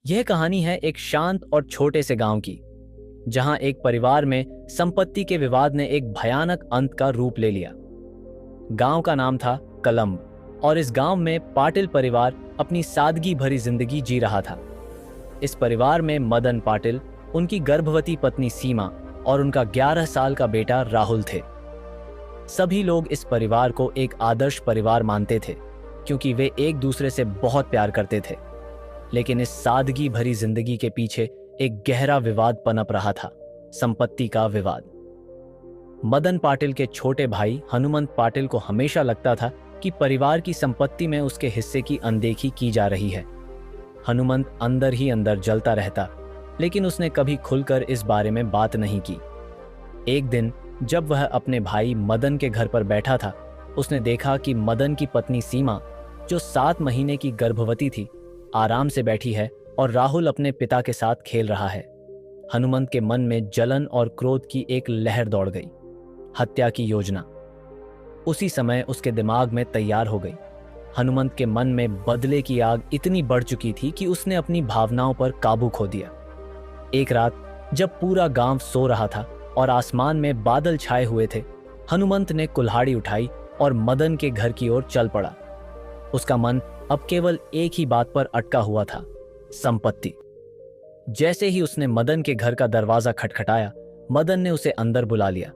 यह कहानी है एक शांत और छोटे से गांव की, जहां एक परिवार में संपत्ति के विवाद ने एक भयानक अंत का रूप ले लिया। गांव का नाम था कलंब और इस गांव में पाटिल परिवार अपनी सादगी भरी जिंदगी जी रहा था। इस परिवार में मदन पाटिल, उनकी गर्भवती पत्नी सीमा और उनका 11 साल का बेटा राहुल थे। सभी लोग इस परिवार को एक आदर्श परिवार मानते थे क्योंकि वे एक दूसरे से बहुत प्यार करते थे। लेकिन इस सादगी भरी जिंदगी के पीछे एक गहरा विवाद पनप रहा था, संपत्ति का विवाद। मदन पाटिल के छोटे भाई हनुमंत पाटिल को हमेशा लगता था कि परिवार की संपत्ति में उसके हिस्से की अनदेखी की जा रही है। हनुमंत अंदर ही अंदर जलता रहता, लेकिन उसने कभी खुलकर इस बारे में बात नहीं की। एक दिन जब वह अपने भाई मदन के घर पर बैठा था, उसने देखा कि मदन की पत्नी सीमा, जो 7 महीने की गर्भवती थी, आराम से बैठी है और राहुल अपने पिता के साथ खेल रहा है। हनुमंत के मन में जलन और क्रोध की एक लहर दौड़ गई। हत्या की योजना उसी समय उसके दिमाग में तैयार हो गई। हनुमंत के मन में बदले की आग इतनी बढ़ चुकी थी कि उसने अपनी भावनाओं पर काबू खो दिया। एक रात जब पूरा गांव सो रहा था और आसमान में बादल छाए हुए थे, हनुमंत ने कुल्हाड़ी उठाई और मदन के घर की ओर चल पड़ा। उसका मन अब केवल एक ही बात पर अटका हुआ था, संपत्ति। जैसे ही उसने मदन के घर का दरवाजा खटखटाया, मदन ने उसे अंदर बुला लिया,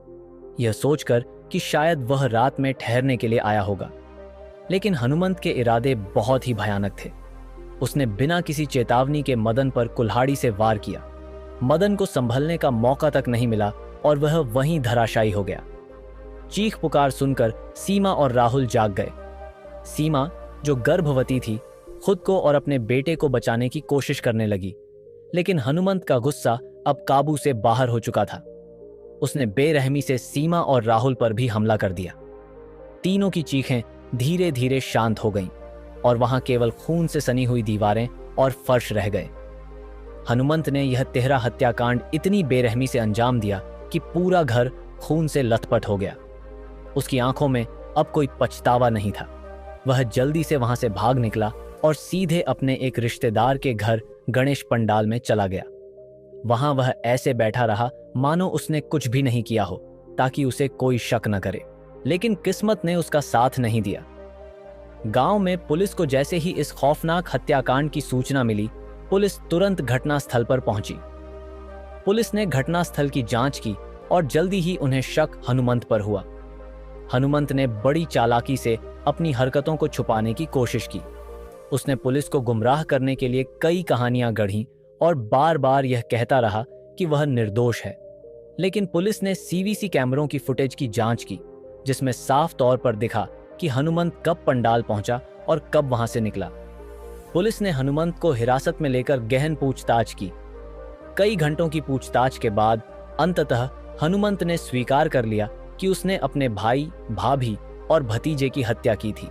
यह सोचकर कि शायद वह रात में ठहरने के लिए आया होगा। लेकिन हनुमंत के इरादे बहुत ही भयानक थे। उसने बिना किसी चेतावनी के मदन पर कुल्हाड़ी से वार किया। मदन को संभलने का मौका तक नहीं मिला और वह वहीं धराशायी हो गया। चीख पुकार सुनकर सीमा और राहुल जाग गए। सीमा, जो गर्भवती थी, खुद को और अपने बेटे को बचाने की कोशिश करने लगी, लेकिन हनुमंत का गुस्सा अब काबू से बाहर हो चुका था। उसने बेरहमी से सीमा और राहुल पर भी हमला कर दिया। तीनों की चीखें धीरे धीरे शांत हो गईं और वहां केवल खून से सनी हुई दीवारें और फर्श रह गए। हनुमंत ने यह तिहरा हत्याकांड इतनी बेरहमी से अंजाम दिया कि पूरा घर खून से लथपथ हो गया। उसकी आंखों में अब कोई पछतावा नहीं था। वह जल्दी से वहां से भाग निकला और सीधे अपने एक रिश्तेदार के घर गणेश पंडाल में चला गया। वहां वह ऐसे बैठा रहा मानो उसने कुछ भी नहीं किया हो, ताकि उसे कोई शक न करे। लेकिन किस्मत ने उसका साथ नहीं दिया। गांव में पुलिस को जैसे ही इस खौफनाक हत्याकांड की सूचना मिली, पुलिस तुरंत घटनास्थल पर पहुंची। पुलिस ने घटनास्थल की जांच की और जल्दी ही उन्हें शक हनुमंत पर हुआ। हनुमंत ने बड़ी चालाकी से अपनी हरकतों को छुपाने की कोशिश की। उसने पुलिस को गुमराह करने के लिए कई कहानियां गढ़ीं और बार बार यह कहता रहा कि वह निर्दोष है। लेकिन पुलिस ने सीवीसी कैमरों की फुटेज की जांच की, जिसमें साफ तौर पर दिखा कि हनुमंत कब पंडाल पहुंचा और कब वहां से निकला। पुलिस ने हनुमंत को हिरासत में लेकर गहन पूछताछ की। कई घंटों की पूछताछ के बाद अंततः हनुमंत ने स्वीकार कर लिया कि उसने अपने भाई, भाभी और भतीजे की हत्या की थी।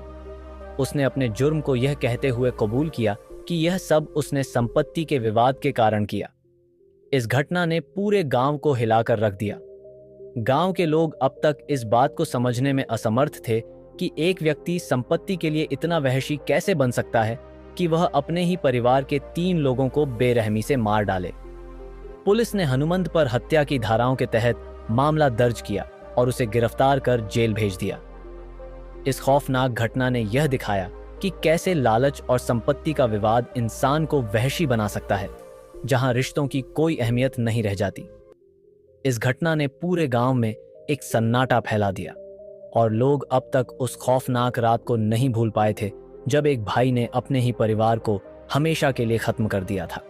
उसने अपने जुर्म को यह कहते हुए कबूल किया कि यह सब उसने संपत्ति के विवाद के कारण किया। इस घटना ने पूरे गांव को हिलाकर रख दिया। गांव के लोग अब तक इस बात को समझने में असमर्थ थे कि एक व्यक्ति संपत्ति के लिए इतना वहशी कैसे बन सकता है कि वह अपने ही परिवार के 3 लोगों को बेरहमी से मार डाले। पुलिस ने हनुमंत पर हत्या की धाराओं के तहत मामला दर्ज किया और उसे गिरफ्तार कर जेल भेज दिया। इस खौफनाक घटना ने यह दिखाया कि कैसे लालच और संपत्ति का विवाद इंसान को वहशी बना सकता है, जहां रिश्तों की कोई अहमियत नहीं रह जाती। इस घटना ने पूरे गांव में एक सन्नाटा फैला दिया और लोग अब तक उस खौफनाक रात को नहीं भूल पाए थे जब एक भाई ने अपने ही परिवार को हमेशा के लिए खत्म कर दिया था।